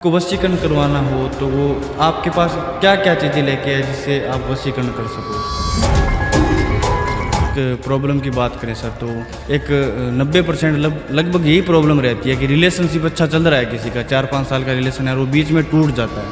को वशीकरण करवाना हो तो वो आपके पास क्या क्या चीज़ें लेके आए जिससे आप वशीकरण कर सको। एक प्रॉब्लम की बात करें सर तो एक 90% लगभग यही प्रॉब्लम रहती है कि रिलेशनशिप अच्छा चल रहा है किसी का 4-5 साल का रिलेशन है और वो बीच में टूट जाता है,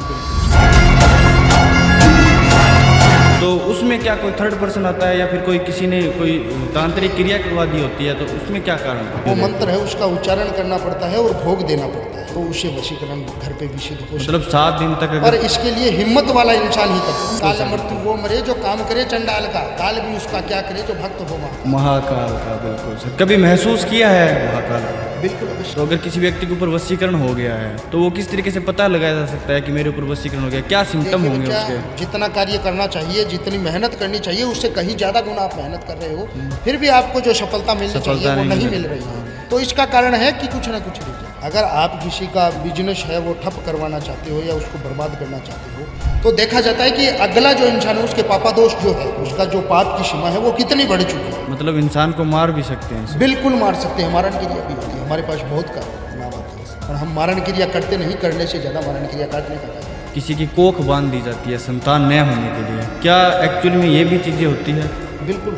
तो उसमें क्या कोई थर्ड पर्सन आता है या फिर कोई किसी ने कोई तांत्रिक क्रिया करवा दी होती है, तो उसमें क्या कारण है? वो मंत्र है उसका उच्चारण करना पड़ता है और भोग देना पड़ता है, तो उससे वशीकरण घर पे भी सिद्ध हो। मतलब 7 दिन तक पर इसके लिए हिम्मत वाला इंसान ही कर। काल मृत्यु वो मरे जो काम करे चंडाल का, काल भी उसका क्या करे जो भक्त हो महाकाल का। बिल्कुल सर, कभी महसूस किया है महाकाल का? बिल्कुल। तो अगर किसी व्यक्ति के ऊपर वशीकरण हो गया है तो वो किस तरीके से पता लगाया जा सकता है कि मेरे ऊपर वशीकरण हो गया? क्या सिम्टम होंगे उसके? जितना कार्य करना चाहिए, जितनी मेहनत करनी चाहिए, उससे कहीं ज़्यादा गुना आप मेहनत कर रहे हो, फिर भी आपको जो सफलता मिलनी चाहिए वो नहीं मिल रही है। तो इसका कारण है कि कुछ ना कुछ रीजन। अगर आप किसी का बिजनेस है वो ठप करवाना चाहते हो या उसको बर्बाद करना चाहते हो, तो देखा जाता है कि अगला जो इंसान है उसके पापा दोष जो है, उसका जो पाप की सीमा है वो कितनी बढ़ चुकी है। मतलब इंसान को मार भी सकते हैं? बिल्कुल मार सकते हैं, मारण क्रिया भी होती है। हमारे पास बहुत का नाम आता है और हम मारण क्रिया करते नहीं, करने से ज़्यादा मारण क्रिया काटने का करते हैं। किसी की कोख बांध दी जाती है संतान न होने के लिए, क्या एक्चुअली में ये भी चीज़ें होती है? बिल्कुल।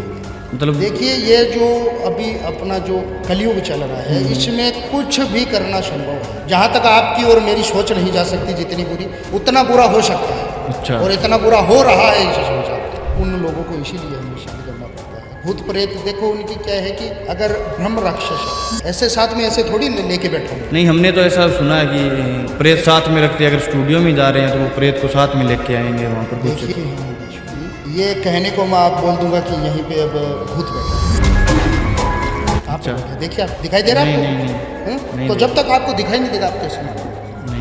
मतलब देखिए, ये जो अभी अपना जो कलयुग चल रहा है इसमें कुछ भी करना संभव है। जहाँ तक आपकी और मेरी सोच नहीं जा सकती, जितनी बुरी उतना बुरा हो सकता है। अच्छा। और इतना बुरा हो रहा है इस संसार। उन लोगों को इसीलिए हमें शादी करना पड़ता है। भूत प्रेत देखो उनकी क्या है कि अगर ब्रह्म राक्षस ऐसे साथ में ऐसे थोड़ी लेके बैठो। नहीं, हमने तो ऐसा सुना है कि प्रेत साथ में रखते हैं, अगर स्टूडियो में जा रहे हैं तो वो प्रेत को साथ में लेके आएंगे वहाँ पर कुछ। देखिए, ये कहने को मैं आप बोल दूंगा कि यहीं पे अब भूत बैठा। अच्छा। देखिए, आप दिखाई दे रहा है आपको? नहीं, तो जब तक आपको दिखाई नहीं देगा आप कैसे नहीं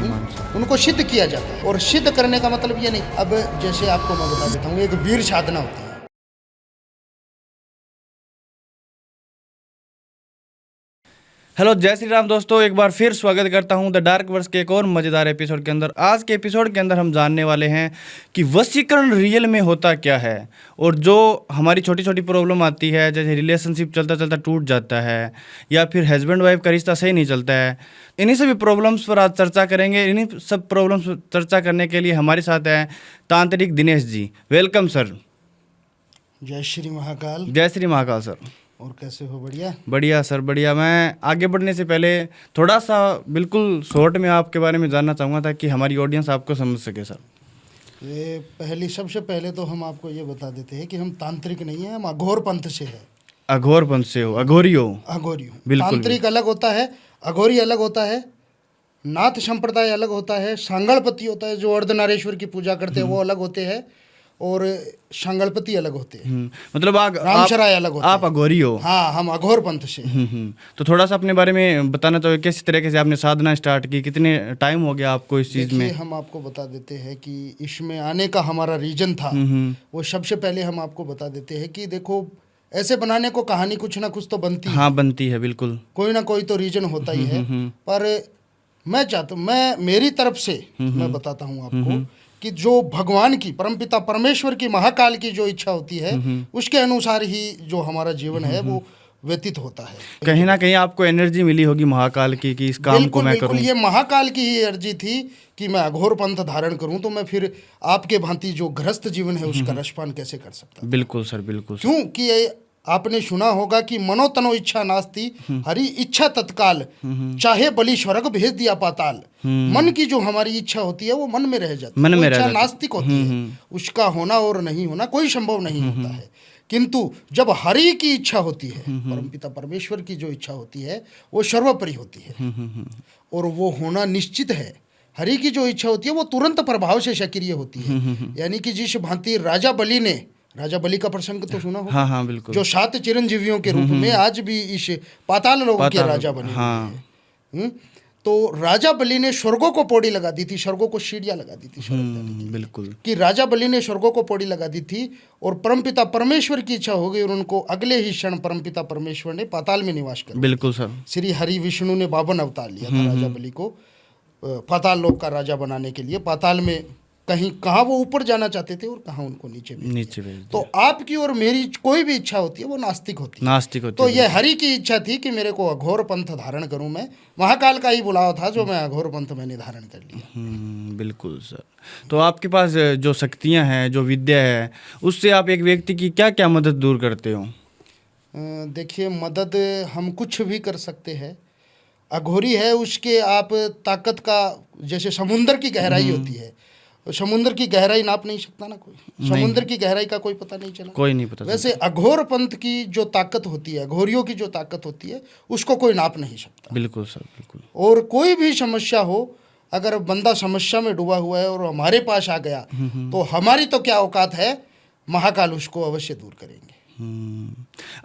मान सकते। उनको सिद्ध किया जाता है। और सिद्ध करने का मतलब ये नहीं, अब जैसे आपको मैं बता देता हूँ, एक वीर साधना होती है। हेलो, जय श्री राम दोस्तों, एक बार फिर स्वागत करता हूं द डार्क वर्स के एक और मज़ेदार एपिसोड के अंदर। आज के एपिसोड के अंदर हम जानने वाले हैं कि वशीकरण रियल में होता क्या है, और जो हमारी छोटी छोटी प्रॉब्लम आती है, जैसे रिलेशनशिप चलता चलता टूट जाता है या फिर हस्बैंड वाइफ का रिश्ता सही नहीं चलता है, इन्हीं सभी प्रॉब्लम्स पर आज चर्चा करेंगे। इन्हीं सब प्रॉब्लम्स पर चर्चा करने के लिए हमारे साथ हैं तांत्रिक दिनेश जी। Welcome sir. जय श्री महाकाल। जय श्री महाकाल सर। और कैसे हो? बढ़िया बढ़िया सर, बढ़िया। मैं आगे बढ़ने से पहले थोड़ा सा बिल्कुल शॉर्ट में आपके बारे में जानना चाहूँगा ताकि हमारी ऑडियंस आपको समझ सके सर। ये सबसे पहले तो हम आपको ये बता देते हैं कि हम तांत्रिक नहीं हैं, हम अघोर पंथ से है। अघोर पंथ से हो? अघोरी हो? अघोरी हो। बिल्कुल। तांत्रिक अलग होता है, अघोरी अलग होता है, नाथ संप्रदाय अलग होता है, सांगड़पति होता है जो अर्धनारेश्वर की पूजा करते हैं वो अलग होते हैं, और संगणपति अलग होते हैं। मतलब रामशराय अलग होते हैं। आप अघोरी हो? हाँ, हम अघोर पंथ से। तो थोड़ा सा अपने बारे में बताना चाहिए, किस तरीके से आपने साधना स्टार्ट की, कितने टाइम हो गया आपको इस चीज़ में? हम आपको बता देते हैं कि इसमें आने का हमारा रीजन था, वो सबसे पहले हम आपको बता देते हैं कि देखो, ऐसे बनाने को कहानी कुछ ना कुछ तो बनती है। हाँ, बनती है बिल्कुल। कोई ना कोई तो रीजन होता ही है। पर मैं चाहता हूँ, मेरी तरफ से मैं बताता हूँ आपको कि जो भगवान की, परमपिता परमेश्वर की, महाकाल की जो इच्छा होती है उसके अनुसार ही जो हमारा जीवन है वो व्यतीत होता है। कहीं ना कहीं आपको एनर्जी मिली होगी महाकाल की कि इस काम को मैं करूं। ये महाकाल की ही एनर्जी थी कि मैं अघोर पंथ धारण करूं, तो मैं फिर आपके भांति जो गृहस्थ जीवन है उसका रसपान कैसे कर सकता। बिल्कुल सर, बिल्कुल। क्योंकि आपने सुना होगा कि मनोतनो इच्छा नास्ती, हरी इच्छा तत्काल, चाहे बलि स्वर्ग भेज दिया पाताल। मन की जो हमारी इच्छा होती है वो मन में रह जाती है, इच्छा नास्तिक होती है, उसका होना और नहीं होना कोई संभव नहीं होता है। किंतु जब हरि की इच्छा होती है, परमपिता परमेश्वर की जो इच्छा होती है वो सर्वोपरि होती है और वो होना निश्चित है। हरि की जो इच्छा होती है वो तुरंत प्रभाव से सक्रिय होती है। यानी कि जिस भांति राजा बलि का प्रसंग तो सुना हो? हाँ, बिल्कुल। जो 7 चिरंजीवियों के रूप में आज भी इस पाताल लोक के राजा बने हुए हैं। तो राजा बलि ने स्वर्गों को पौड़ी लगा दी थी, स्वर्गों को सीढ़ियां लगा दी थी बिल्कुल। कि राजा बलि ने स्वर्गों को पौड़ी लगा दी थी और परमपिता परमेश्वर की इच्छा हो गई और उनको अगले ही क्षण परमपिता परमेश्वर ने पाताल में निवास कर। बिल्कुल सर। श्री हरि विष्णु ने 52 अवतार लिया था राजा बलि को पाताल लोक का राजा बनाने के लिए, पाताल में कहीं कहाँ वो ऊपर जाना चाहते थे और कहाँ उनको नीचे भेज दिया। नीचे भेज तो आपकी और मेरी कोई भी इच्छा होती है वो नास्तिक होती है। नास्तिक होती तो है। ये हरि की इच्छा थी कि मेरे को अघोर पंथ धारण करूं मैं, महाकाल का ही बुलावा था जो मैं अघोर पंथ मैंने धारण कर लिया। बिल्कुल सर। तो आपके पास जो शक्तियां हैं, जो विद्या है, उससे आप एक व्यक्ति की क्या क्या मदद दूर करते हो? देखिए, मदद हम कुछ भी कर सकते हैं। अघोरी है उसके आप ताकत का, जैसे समुंदर की गहराई होती है, समुंदर की गहराई नाप नहीं सकता ना कोई, समुंदर की गहराई का कोई पता नहीं चला, कोई नहीं पता। वैसे अघोर पंथ की जो ताकत होती है, अघोरियों की जो ताकत होती है, उसको कोई नाप नहीं सकता। बिल्कुल सर, बिल्कुल। और कोई भी समस्या हो, अगर बंदा समस्या में डूबा हुआ है और हमारे पास आ गया तो हमारी तो क्या औकात है, महाकाल उसको अवश्य दूर करेंगे।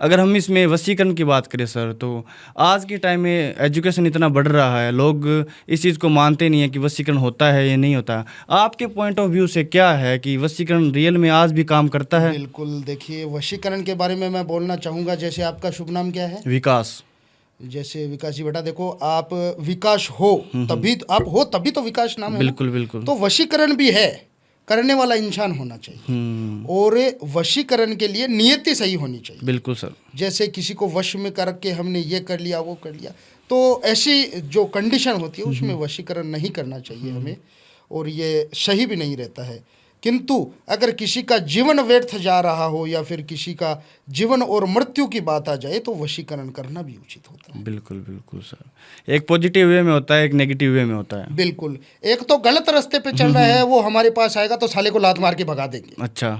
अगर हम इसमें वशीकरण की बात करें सर, तो आज के टाइम में एजुकेशन इतना बढ़ रहा है, लोग इस चीज़ को मानते नहीं है कि वशीकरण होता है या नहीं होता। आपके पॉइंट ऑफ व्यू से क्या है कि वशीकरण रियल में आज भी काम करता है? बिल्कुल, देखिए वशीकरण के बारे में मैं बोलना चाहूँगा। जैसे आपका शुभ नाम क्या है? विकास। जैसे विकास जी बेटा, देखो आप विकास हो तभी आप हो, तभी तो विकास नाम है। बिल्कुल बिल्कुल। तो वशीकरण भी है, करने वाला इंसान होना चाहिए। और वशीकरण के लिए नियति सही होनी चाहिए। बिल्कुल सर। जैसे किसी को वश में करके हमने ये कर लिया वो कर लिया, तो ऐसी जो कंडीशन होती है उसमें वशीकरण नहीं करना चाहिए हमें, और ये सही भी नहीं रहता है। किंतु अगर किसी का जीवन व्यर्थ जा रहा हो या फिर किसी का जीवन और मृत्यु की बात आ जाए तो वशीकरण करना भी उचित होता है। बिल्कुल बिल्कुल सर। एक पॉजिटिव वे में होता है, एक नेगेटिव वे में होता है। बिल्कुल, एक तो गलत रास्ते पे चल रहा है वो हमारे पास आएगा तो साले को लात मार के भगा देंगे। अच्छा।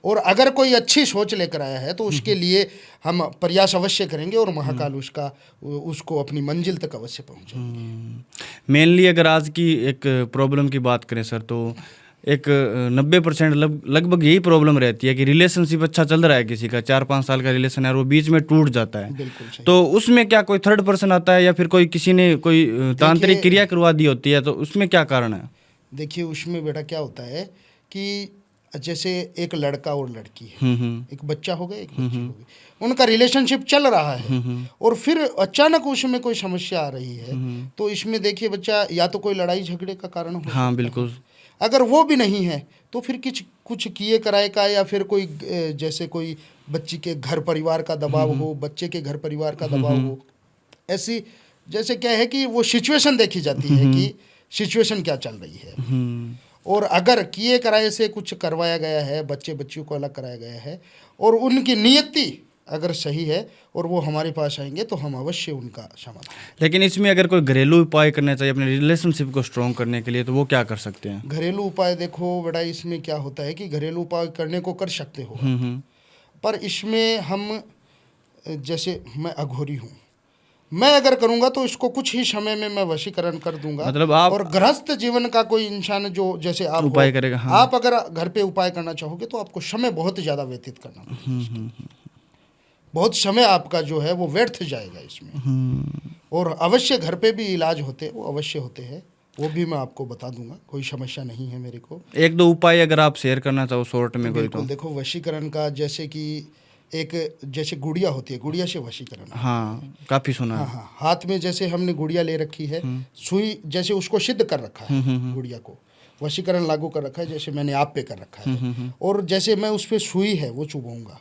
और अगर कोई अच्छी सोच लेकर आया है तो उसके लिए हम प्रयास अवश्य करेंगे और महाकाल उसको अपनी मंजिल तक अवश्य पहुंचाएंगे। मेनली अगर आज की एक प्रॉब्लम की बात करें सर, तो एक 90% लगभग यही प्रॉब्लम रहती है कि रिलेशनशिप अच्छा चल रहा है, किसी का 4-5 साल का रिलेशन है और वो बीच में टूट जाता है। बिल्कुल सही। तो उसमें क्या कोई थर्ड पर्सन आता है या फिर कोई किसी ने कोई तांत्रिक क्रिया करवा दी होती है, तो उसमें क्या कारण है? देखिए, उसमें बेटा क्या होता है कि जैसे एक लड़का और लड़की है, एक बच्चा हो गया, एक बच्ची हो गई, उनका रिलेशनशिप चल रहा है और फिर अचानक उसमें कोई समस्या आ रही है, तो इसमें देखिए बच्चा या तो कोई लड़ाई झगड़े का कारण हो। हाँ बिल्कुल। अगर वो भी नहीं है तो फिर कुछ किए कराए का, या फिर कोई जैसे कोई बच्ची के घर परिवार का दबाव हो, बच्चे के घर परिवार का दबाव हो, ऐसी जैसे क्या है कि वो सिचुएशन देखी जाती है कि सिचुएशन क्या चल रही है। और अगर किए कराए से कुछ करवाया गया है, बच्चे बच्चियों को अलग कराया गया है और उनकी नियति अगर सही है और वो हमारे पास आएंगे तो हम अवश्य उनका समाधान। लेकिन इसमें अगर कोई घरेलू उपाय करना चाहिए अपने रिलेशनशिप को स्ट्रॉन्ग करने के लिए, तो वो क्या कर सकते हैं? घरेलू उपाय देखो बेटा, इसमें क्या होता है कि घरेलू उपाय करने को कर सकते हो, पर इसमें हम, जैसे मैं अघोरी हूँ, मैं अगर करूंगा तो इसको कुछ ही समय में मैं वशीकरण कर दूंगा। मतलब आप और गृहस्थ जीवन का कोई इंसान जो जैसे आप उपाय करेगा, हाँ। आप अगर घर पे उपाय करना चाहोगे तो आपको समय बहुत ज़्यादा व्यतीत करना पड़ेगा। बहुत समय आपका जो है वो व्यर्थ जाएगा इसमें। और अवश्य घर पे भी इलाज होते, वो अवश्य होते हैं, वो भी मैं आपको बता दूंगा, कोई समस्या नहीं है मेरे को। 1-2 उपाय अगर आप शेयर करना चाहो शॉर्ट में कोई, तो देखो वशीकरण का, जैसे कि एक जैसे गुड़िया होती है, गुड़िया से वशीकरण। हाँ, काफ़ी सुना है। हाँ, हाथ में जैसे हमने गुड़िया ले रखी है, सुई जैसे उसको सिद्ध कर रखा है, गुड़िया को वशीकरण लागू कर रखा है, जैसे मैंने आप पे कर रखा है। और जैसे मैं उस पर सुई है वो चुभाऊंगा,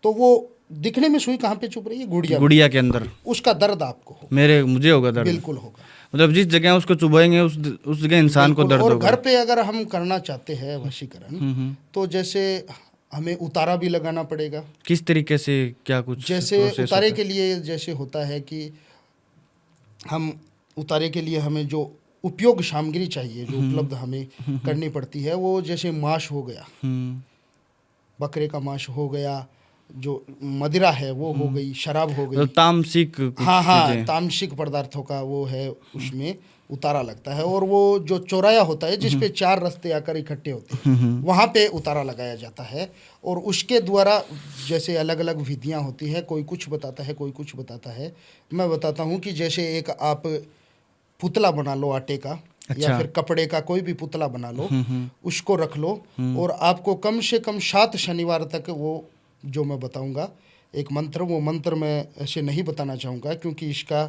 तो वो दिखने में सुई कहाँ पे चुभ रही है? गुड़िया के अंदर। उसका दर्द आपको हो, मुझे होगा दर्द। बिल्कुल होगा। मतलब जिस जगह उसको चुभाएंगे उस जगह इंसान को दर्द होगा। और घर पे अगर हम करना चाहते हैं वशीकरण, तो जैसे हमें उतारा भी लगाना पड़ेगा। किस तरीके से, क्या कुछ? जैसे उतारे के लिए जैसे होता है कि हम उतारे के लिए हमें जो उपयोग सामग्री चाहिए, जो उपलब्ध हमें करनी पड़ती है, वो जैसे मांस हो गया, बकरे का मांस हो गया, जो मदिरा है वो हो गई, शराब हो गई, तामसिक। हाँ, तामसिक पदार्थों का वो है, उसमें उतारा लगता है। और वो जो चौराया होता है जिसपे 4 रास्ते आकर इकट्ठे होते हैं, वहाँ पे उतारा लगाया जाता है। और उसके द्वारा जैसे अलग अलग विधियाँ होती है, कोई कुछ बताता है, कोई कुछ बताता है। मैं बताता हूँ कि जैसे एक आप पुतला बना लो आटे का, या फिर कपड़े का कोई भी पुतला बना लो, उसको रख लो, और आपको कम से कम 7 शनिवार तक वो जो मैं बताऊंगा एक मंत्र, वो मंत्र मैं ऐसे नहीं बताना चाहूँगा क्योंकि इसका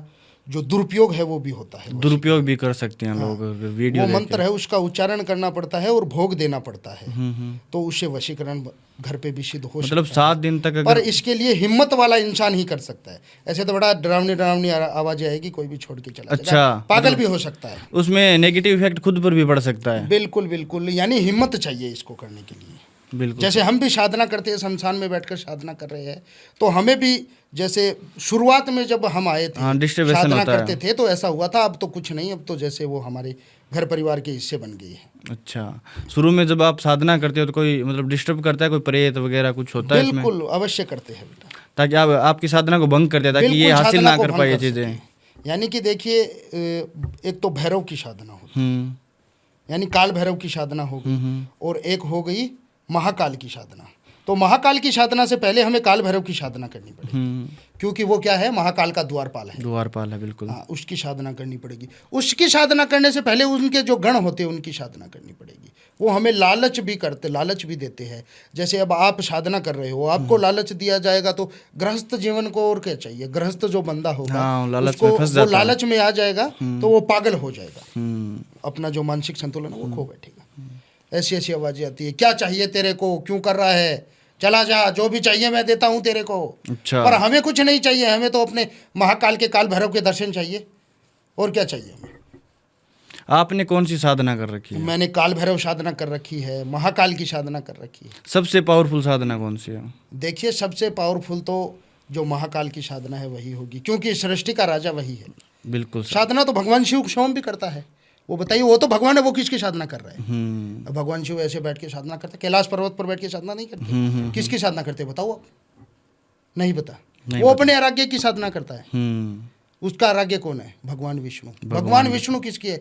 जो दुरुपयोग है वो भी होता है। दुरुपयोग भी कर सकते हैं लोग वीडियो वो मंत्र है, उसका उच्चारण करना पड़ता है और भोग देना पड़ता है, तो उससे वशीकरण घर पे भी सिद्ध हो मतलब सकता है। 7 दिन तक पर इसके लिए हिम्मत वाला इंसान ही कर सकता है। ऐसे तो बड़ा डरावनी आवाज आएगी, कोई भी छोड़ के चला अच्छा, जाएगा, पागल भी हो सकता है। उसमें नेगेटिव इफेक्ट खुद पर भी पड़ सकता है। बिल्कुल बिल्कुल, यानी हिम्मत चाहिए इसको करने के लिए। बिल्कुल, जैसे हम भी साधना करते हैं, शमशान में बैठकर साधना कर रहे हैं, तो हमें भी जैसे शुरुआत में जब हम आए थे डिस्टर्बेशन साधना होता करते थे तो ऐसा हुआ था। अब तो कुछ नहीं, अब तो जैसे वो हमारे घर परिवार के हिस्से बन गई है। अच्छा, शुरू में जब आप साधना करते हो तो कोई मतलब डिस्टर्ब करता है, कोई प्रेत वगैरह कुछ होता है इसमें? बिल्कुल अवश्य करते हैं बेटा, ताकि आप आपकी साधना को भंग कर दिया, ताकि ये बिल्कुल हासिल साधना ना को कर भंग पाए ये कर चीजें। सकें। यानी कि देखिए, एक तो भैरव की साधना होती है, हम्म, यानी काल भैरव की साधना हो गई, और एक हो गई महाकाल की साधना। तो महाकाल की साधना से पहले हमें काल भैरव की साधना करनी पड़ेगी, क्योंकि वो क्या है, महाकाल का द्वारपाल है। द्वारपाल है, बिल्कुल। हाँ, उसकी साधना करनी पड़ेगी। उसकी साधना करने से पहले उनके जो गण होते हैं उनकी साधना करनी पड़ेगी। वो हमें लालच भी देते हैं। जैसे अब आप साधना कर रहे हो, आपको लालच दिया जाएगा, तो गृहस्थ जीवन को और क्या चाहिए। गृहस्थ जो बंदा होगा, हाँ, लालच उसको में फंस वो जाता है। लालच में आ जाएगा तो वो पागल हो जाएगा, अपना जो मानसिक संतुलन है वो खो बैठेगा। ऐसी ऐसी आवाजें आती है, क्या चाहिए तेरे को, क्यों कर रहा है, चला जा, जो भी चाहिए मैं देता हूं तेरे को। अच्छा, पर हमें कुछ नहीं चाहिए, हमें तो अपने महाकाल के काल भैरव के दर्शन चाहिए, और क्या चाहिए हमें। आपने कौन सी साधना कर रखी है? मैंने काल भैरव साधना कर रखी है, महाकाल की साधना कर रखी है। सबसे पावरफुल साधना कौन सी है? देखिए, सबसे पावरफुल तो जो महाकाल की साधना है वही होगी, क्योंकि सृष्टि का राजा वही है। बिल्कुल सर। साधना तो भगवान शिव स्वयं भी करता है। वो बताइए, वो तो भगवान है, वो किसकी साधना कर रहा है। अब भगवान शिव ऐसे बैठ के साधना करते, कैलाश पर्वत पर बैठ के साधना नहीं करते। किसकी साधना करते बताओ आप? नहीं पता। वो अपने आराध्य की साधना करता है। उसका आराध्य कौन है? भगवान विष्णु। भगवान विष्णु किसकी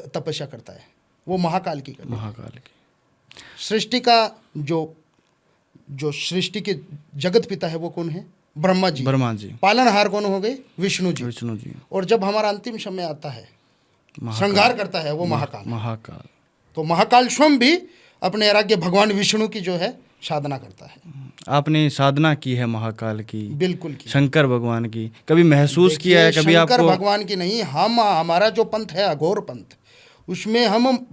तपस्या करता है? वो महाकाल की करता है। महाकाल की। सृष्टि का जो सृष्टि के जगत पिता है वो कौन है? ब्रह्मा जी। ब्रह्मा जी। पालनहार कौन हो गए? विष्णु जी। विष्णु जी। और जब हमारा अंतिम समय आता है, श्रृंगार करता है, वो महाकाल। महाकाल। तो महाकाल स्वयं भी अपने आराध्य भगवान विष्णु की जो है साधना करता है। आपने साधना की है महाकाल की? बिल्कुल की। शंकर भगवान की कभी महसूस किया है कभी आपको? शंकर भगवान की नहीं, हम हमारा जो पंथ है अघोर पंथ, उसमें हम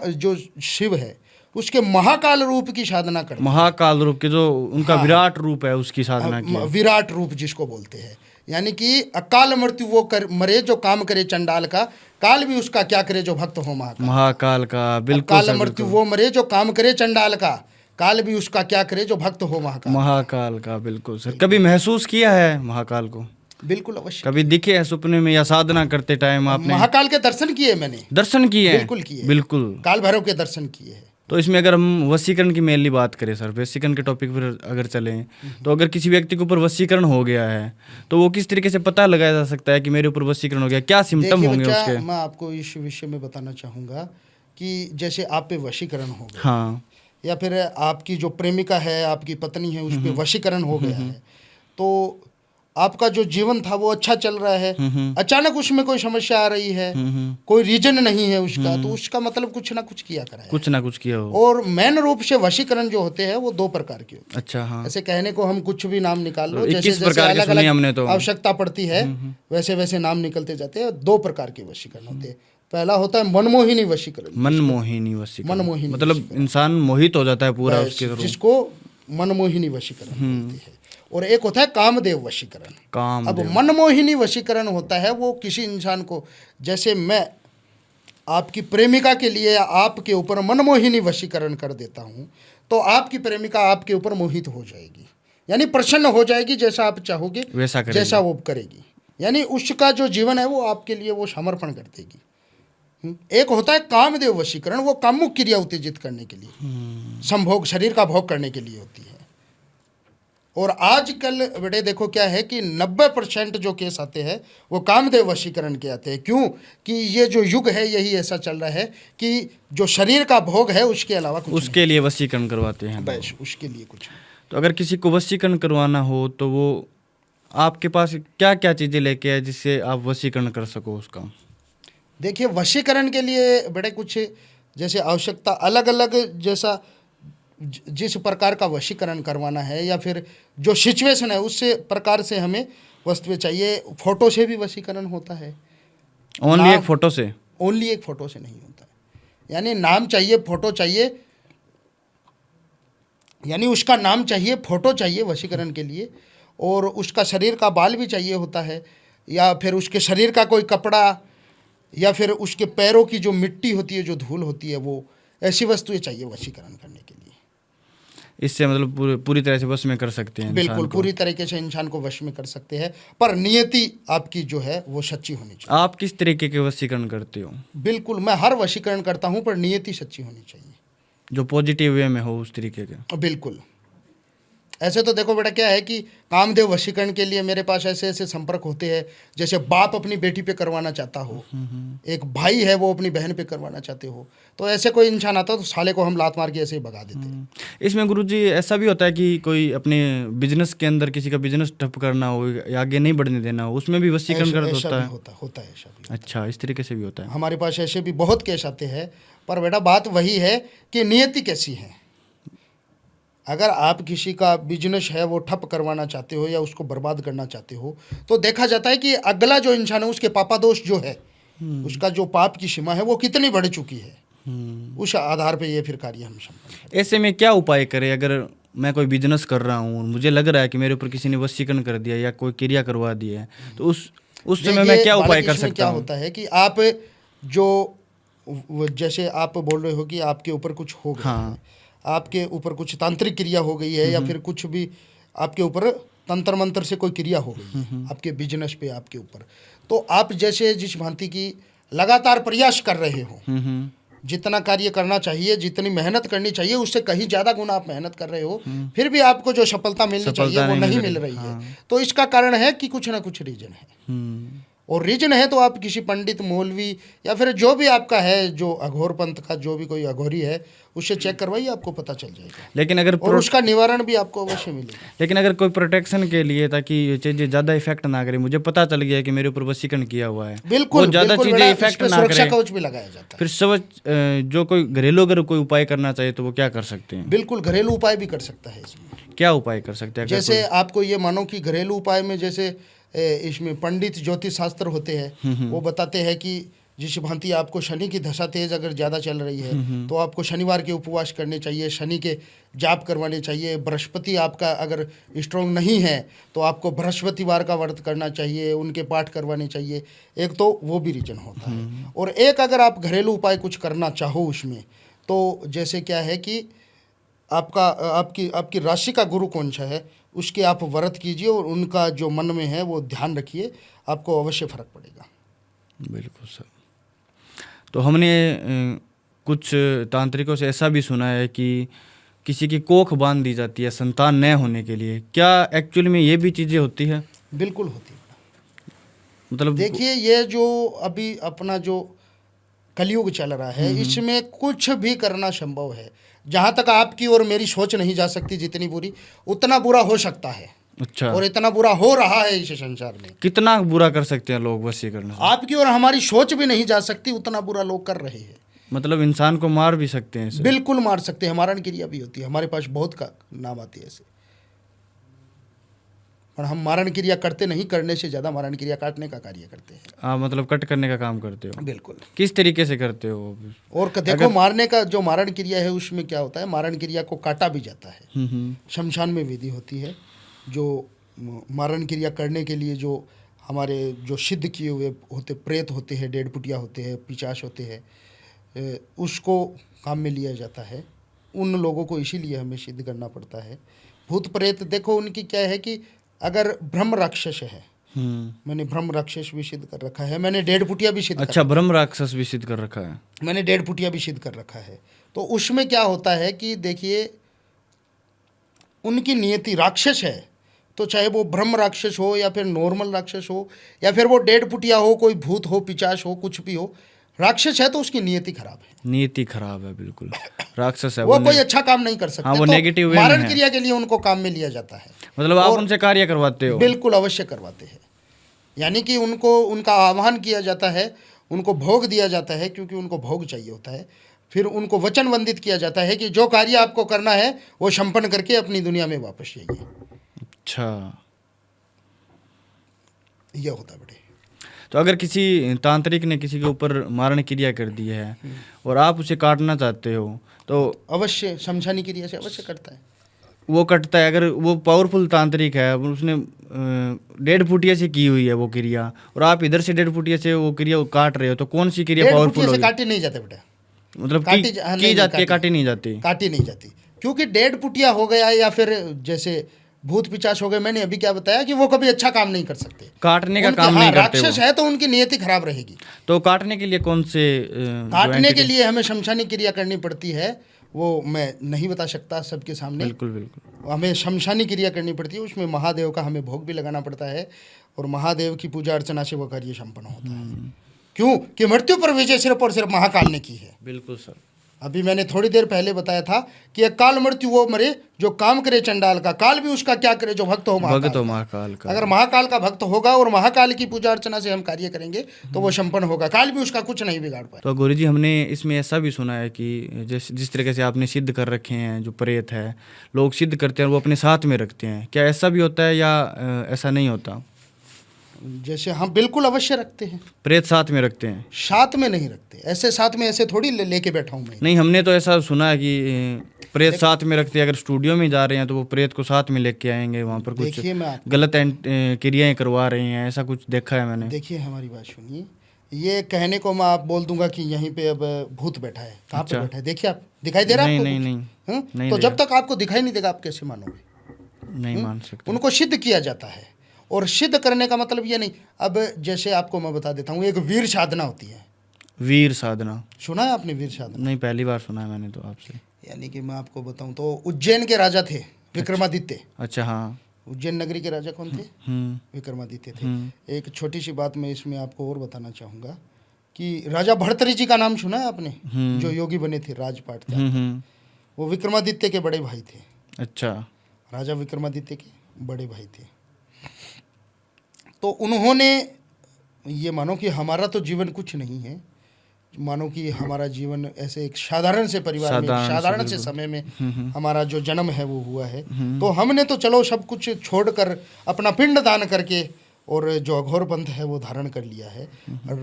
जो शिव है उसके महाकाल रूप की साधना करते हैं। महाकाल रूप के जो उनका विराट रूप है उसकी साधना की। विराट रूप जिसको बोलते हैं, यानी कि अकाल मृत्यु वो मरे जो काम करे चंडाल का, काल भी उसका क्या करे जो भक्त हो महाकाल। महाकाल का बिल्कुल। अकाल मृत्यु वो मरे जो काम करे चंडाल का, काल भी उसका क्या करे जो भक्त हो महाकाल। महाकाल का बिल्कुल सर। कभी महसूस किया है महाकाल को? बिल्कुल अवश्य। कभी दिखे है सपने में या साधना करते टाइम आपने? महाकाल के दर्शन किए मैंने। दर्शन किए हैं? बिल्कुल किए। बिल्कुल। काल भैरव के दर्शन किए हैं। तो इसमें अगर हम वशीकरण की मेनली बात करें सर, वशीकरण के टॉपिक पर अगर चलें, तो अगर किसी व्यक्ति के ऊपर वशीकरण हो गया है तो वो किस तरीके से पता लगाया जा सकता है कि मेरे ऊपर वशीकरण हो गया? क्या सिम्टम होंगे उसके? मैं आपको इस विषय में बताना चाहूँगा कि जैसे आप पे वशीकरण हो गया, हाँ, या फिर आपकी जो प्रेमिका है, आपकी पत्नी है, उस पर वशीकरण हो गया है, तो आपका जो जीवन था वो अच्छा चल रहा है, अचानक उसमें कोई समस्या आ रही है, कोई रीजन नहीं है उसका, तो उसका मतलब कुछ ना कुछ किया करा है। कुछ ना कुछ किया हो। और मेन रूप से वशीकरण जो होते हैं वो 2 प्रकार के होते हैं। अच्छा, हाँ। ऐसे कहने को हम कुछ भी नाम निकाल लो, तो जैसे 21 प्रकार के सुने हमने तो। आवश्यकता पड़ती है वैसे वैसे नाम निकलते जाते हैं। 2 प्रकार के वशीकरण होते हैं। पहला होता है मनमोहिनी वशीकरण। मनमोहिनी वशीकरण मनमोहिनी मतलब इंसान मोहित हो जाता है पूरा उसके थ्रू, जिसको मनमोहिनी वशीकरण बोलते हैं। और एक होता है कामदेव वशीकरण। अब मनमोहिनी वशीकरण होता है वो किसी इंसान को, जैसे मैं आपकी प्रेमिका के लिए आपके ऊपर मनमोहिनी वशीकरण कर देता हूँ, तो आपकी प्रेमिका आपके ऊपर मोहित हो जाएगी, यानी प्रसन्न हो जाएगी, जैसा आप चाहोगे जैसा वो करेगी। यानी उसका जो जीवन है वो आपके लिए वो समर्पण कर देगी। एक होता है कामदेव वशीकरण, वो कामुक क्रिया उत्तेजित करने के लिए, संभोग, शरीर का भोग करने के लिए होती है। और आजकल बेटे देखो क्या है कि 90% जो केस आते हैं वो कामदेव वशीकरण के आते हैं। क्यों? कि ये जो युग है यही ऐसा चल रहा है कि जो शरीर का भोग है उसके अलावा कुछ उसके लिए वशीकरण करवाते हैं। बस उसके लिए कुछ नहीं। तो अगर किसी को वशीकरण करवाना हो तो वो आपके पास क्या क्या चीज़ें लेके आए जिससे आप वशीकरण कर सको उसका? देखिए, वशीकरण के लिए बड़े कुछ जैसे आवश्यकता अलग अलग, जैसा जिस प्रकार का वशीकरण करवाना है या फिर जो सिचुएशन है उससे प्रकार से हमें वस्तुएं चाहिए। फोटो से भी वशीकरण होता है। ओनली एक फोटो से? ओनली एक फोटो से नहीं होता है। यानी नाम चाहिए, फोटो चाहिए, यानी उसका नाम चाहिए, फोटो चाहिए वशीकरण के लिए, और उसका शरीर का बाल भी चाहिए होता है, या फिर उसके शरीर का कोई कपड़ा, या फिर उसके पैरों की जो मिट्टी होती है, जो धूल होती है, वो ऐसी वस्तुएं चाहिए वशीकरण करने के लिए। इससे मतलब पूरी तरह से वश में कर सकते हैं इंसान बिल्कुल को। पूरी तरीके से इंसान को वश में कर सकते हैं, पर नियति आपकी जो है वो सच्ची होनी चाहिए। आप किस तरीके के वशीकरण करते हो? बिल्कुल, मैं हर वशीकरण करता हूं, पर नियति सच्ची होनी चाहिए, जो पॉजिटिव वे में हो उस तरीके के। बिल्कुल। ऐसे तो देखो बेटा, क्या है कि कामदेव वशीकरण के लिए मेरे पास ऐसे ऐसे संपर्क होते हैं, जैसे बाप अपनी बेटी पे करवाना चाहता हो, एक भाई है वो अपनी बहन पे करवाना चाहते हो, तो ऐसे कोई इंसान आता तो साले को हम लात मार के ऐसे ही भगा देते हैं। इसमें गुरुजी ऐसा भी होता है कि कोई अपने बिजनेस के अंदर किसी का बिजनेस ठप करना हो या आगे नहीं बढ़ने देना हो, उसमें भी वशीकरण कर होता है? होता है ऐसा भी। अच्छा, इस तरीके से भी होता है? हमारे पास ऐसे भी बहुत केस आते हैं, पर बेटा बात वही है कि नियति कैसी है। अगर आप किसी का बिजनेस है वो ठप करवाना चाहते हो या उसको बर्बाद करना चाहते हो, तो देखा जाता है कि अगला जो इंसान है उसके पापा दोष जो है, उसका जो पाप की सीमा है वो कितनी बढ़ चुकी है, उस आधार पे ये फिर कार्य हम संपन्न करते हैं। ऐसे में क्या उपाय करें? अगर मैं कोई बिजनेस कर रहा हूँ, मुझे लग रहा है कि मेरे ऊपर किसी ने वशीकरण कर दिया या कोई क्रिया करवा दी है, तो उस समय मैं क्या उपाय कर सकता क्या हूँ? होता है कि आप जो जैसे आप बोल रहे हो कि आपके ऊपर कुछ हो गया है, आपके ऊपर कुछ तांत्रिक क्रिया हो गई है, या फिर कुछ भी आपके ऊपर तंत्र मंत्र से कोई क्रिया हो गई है आपके बिजनेस पे, आपके ऊपर, तो आप जैसे जिस भांति की लगातार प्रयास कर रहे हो, जितना कार्य करना चाहिए, जितनी मेहनत करनी चाहिए, उससे कहीं ज़्यादा गुना आप मेहनत कर रहे हो, फिर भी आपको जो सफलता मिलनी चाहिए वो नहीं मिल रही है। तो इसका कारण है कि कुछ ना कुछ रीजन है, और रीजन है तो आप किसी पंडित, मौलवी, या फिर जो भी आपका है, जो अघोर पंथ का जो भी कोई अघोरी है, उससे चेक करवाइए, आपको पता चल जाएगा। लेकिन अगर और उसका निवारण भी आपको अवश्य मिलेगा। लेकिन अगर कोई प्रोटेक्शन के लिए, ताकि ये चीज़ें ज़्यादा इफेक्ट ना करे, मुझे पता चल गया कि मेरे ऊपर वशीकरण किया हुआ है, बिल्कुल ज़्यादा चीज़ें इफेक्ट ना सुरक्षा करे, कवच भी लगाया जाता है। फिर जो कोई घरेलू अगर कोई उपाय करना चाहिए तो वो क्या कर सकते हैं? बिल्कुल घरेलू उपाय भी कर सकता है इसमें। क्या उपाय कर सकते हैं? जैसे आपको ये मानो कि घरेलू उपाय में जैसे इसमें पंडित ज्योतिष शास्त्र होते हैं, वो बताते हैं कि जिस भांति आपको शनि की दशा तेज अगर ज़्यादा चल रही है तो आपको शनिवार के उपवास करने चाहिए, शनि के जाप करवाने चाहिए। बृहस्पति आपका अगर स्ट्रॉन्ग नहीं है तो आपको बृहस्पतिवार का व्रत करना चाहिए, उनके पाठ करवाने चाहिए। एक तो वो भी रीजन होता है, और एक अगर आप घरेलू उपाय कुछ करना चाहो उसमें, तो जैसे क्या है कि आपकी राशि का गुरु कौन सा है, उसके आप व्रत कीजिए और उनका जो मन में है वो ध्यान रखिए, आपको अवश्य फर्क पड़ेगा। बिल्कुल सर। तो हमने कुछ तांत्रिकों से ऐसा भी सुना है कि किसी की कोख बांध दी जाती है संतान न होने के लिए। क्या एक्चुअली में ये भी चीज़ें होती है? बिल्कुल होती है। मतलब देखिए, ये जो अभी अपना जो कलयुग चल रहा है, इसमें कुछ भी करना संभव है। जहाँ तक आपकी और मेरी सोच नहीं जा सकती, जितनी बुरी, उतना बुरा हो सकता है। अच्छा। और इतना बुरा हो रहा है इस संसार में। कितना बुरा कर सकते हैं लोग वशीकरण से? आपकी और हमारी सोच भी नहीं जा सकती, उतना बुरा लोग कर रहे हैं। मतलब इंसान को मार भी सकते हैं इसे? बिल्कुल मार सकते हैं। मारण क्रिया भी होती है, हमारे पास बहुत का नाम आती है ऐसे, और हम मारण क्रिया करते नहीं, करने से ज़्यादा मारण क्रिया काटने का कार्य करते हैं। मतलब कट करने का काम करते हो? बिल्कुल। किस तरीके से करते हो? और देखो, मारने का जो मारण क्रिया है उसमें क्या होता है, मारण क्रिया को काटा भी जाता है। शमशान में विधि होती है, जो मारण क्रिया करने के लिए जो हमारे जो सिद्ध किए हुए होते, प्रेत होते हैं, डेढ़ फुटिया होते हैं, पिचास होते हैं, उसको काम में लिया जाता है। उन लोगों को इसीलिए हमें सिद्ध करना पड़ता है। भूत प्रेत देखो, उनकी क्या है कि अगर ब्रह्म राक्षस है, मैंने ब्रह्म राक्षस भी सिद्ध कर रखा है, मैंने डेढ़ फुटिया भी सिद्ध अच्छा, ब्रह्म राक्षस भी सिद्ध कर रखा है, मैंने डेढ़ फुटिया भी सिद्ध कर रखा है। तो उसमें क्या होता है कि देखिए, उनकी नियति राक्षस है, तो चाहे वो ब्रह्म राक्षस हो या फिर नॉर्मल राक्षस हो या फिर वो डेढ़ फुटिया हो, कोई भूत हो, पिचास हो, कुछ भी हो, राक्षस है तो उसकी नियति खराब है। नियति खराब है, बिल्कुल राक्षस है, वो कोई अच्छा काम नहीं कर सकते। हाँ, वो तो नेगेटिव वे में है। मारण क्रिया के लिए उनको काम में लिया जाता है। मतलब आप उनसे कार्य करवाते हो? बिल्कुल अवश्य करवाते हैं। यानी कि उनको उनका आह्वान किया जाता है, उनको भोग दिया जाता है, क्योंकि उनको भोग चाहिए होता है। फिर उनको वचन वंदित किया जाता है कि जो कार्य आपको करना है वो संपन्न करके अपनी दुनिया में वापस जाइए। अच्छा, ये होता बेटे। तो अगर किसी तांत्रिक ने किसी के ऊपर मारण क्रिया कर दी है और आप उसे काटना चाहते हो तो अवश्य शमशानी क्रिया से अवश्य करता है। वो कटता है। अगर वो पावरफुल तांत्रिक है, उसने 1.5 फुटिया से की हुई है वो क्रिया, और आप इधर से 1.5 फुटिया से वो क्रिया को काट रहे हो, तो कौन सी क्रिया 1.5 पावरफुल फुटिया से होगी? काटी नहीं जाते बेटा, मतलब काटी की जाती है, काटी नहीं जाती। काटी नहीं जाती, क्योंकि 1.5 फुटिया हो गया या फिर जैसे भूत पिचाच हो गए, मैंने अभी क्या बताया कि वो कभी अच्छा काम नहीं कर सकते, काटने का उनके- काम नहीं करते राक्षस वो। है तो उनकी नियति खराब रहेगी। तो काटने के लिए कौन से काटने के लिए हमें शमशानी क्रिया करनी पड़ती है, वो मैं नहीं बता सकता सबके सामने। बिल्कुल बिल्कुल। हमें शमशानी क्रिया करनी पड़ती है, उसमें महादेव का हमें भोग भी लगाना पड़ता है, और महादेव की पूजा अर्चना से वो कार्य संपन्न होता है। क्यों कि मृत्यु पर विजय सिर्फ और सिर्फ महाकाल ने की है। बिल्कुल सर। अभी मैंने थोड़ी देर पहले बताया था कि एक काल मृत्यु वो मरे जो काम करे चंडाल का, काल भी उसका क्या करे जो भक्त हो भगत हो महाकाल महाकाल का। का। अगर महाकाल का भक्त होगा और महाकाल की पूजा अर्चना से हम कार्य करेंगे तो वो संपन्न होगा, काल भी उसका कुछ नहीं बिगाड़ पाए। तो गुरुजी, हमने इसमें ऐसा भी सुना है कि जिस तरीके से आपने सिद्ध कर रखे हैं, जो प्रेत है लोग सिद्ध करते हैं वो अपने साथ में रखते हैं, क्या ऐसा भी होता है या ऐसा नहीं होता? जैसे हम बिल्कुल अवश्य रखते हैं, प्रेत साथ में रखते हैं? साथ में नहीं रखते, ऐसे साथ में ऐसे थोड़ी लेके बैठा हूँ मैं। नहीं, हमने तो ऐसा सुना है कि प्रेत साथ में रखते हैं। अगर स्टूडियो में जा रहे हैं तो वो प्रेत को साथ में लेके आएंगे, वहाँ पर कुछ देखिए मैं गलत क्रियाएं करवा रहे हैं, ऐसा कुछ देखा है मैंने। देखिए हमारी बात सुनिए, ये कहने को मैं आप बोल दूंगा कि यहीं पे अब भूत बैठा है, कहाँ पे बैठा है देखिए, आप दिखाई दे रहा है नहीं आपको? नहीं नहीं हाँ? नहीं तो दे जब तक आपको दिखाई नहीं देगा आप कैसे मानोगे? नहीं मान सकते। उनको सिद्ध किया जाता है, और सिद्ध करने का मतलब ये नहीं, अब जैसे आपको मैं बता देता हूँ, एक वीर साधना होती है। वीर साधना सुना है आपने वीर साधना? नहीं, पहली बार सुना है मैंने तो आपसे। यानी कि मैं आपको बताऊं तो उज्जैन के राजा थे विक्रमादित्य। अच्छा, हाँ। उज्जैन नगरी के राजा कौन थे? विक्रमादित्य थे। एक छोटी सी बात मैं इसमें आपको और बताना चाहूँगा कि राजा भर्तृहरि जी का नाम सुना है आपने, जो योगी बने थे, राजपाट थे, वो विक्रमादित्य के बड़े भाई थे। अच्छा। राजा विक्रमादित्य के बड़े भाई थे। तो उन्होंने, ये मानो कि हमारा तो जीवन कुछ नहीं है, मानो कि हमारा जीवन ऐसे एक साधारण से परिवार में, साधारण से समय में हमारा जो जन्म है वो हुआ है, तो हमने तो चलो सब कुछ छोड़कर अपना पिंड दान करके और जो अघोर पंथ है वो धारण कर लिया है।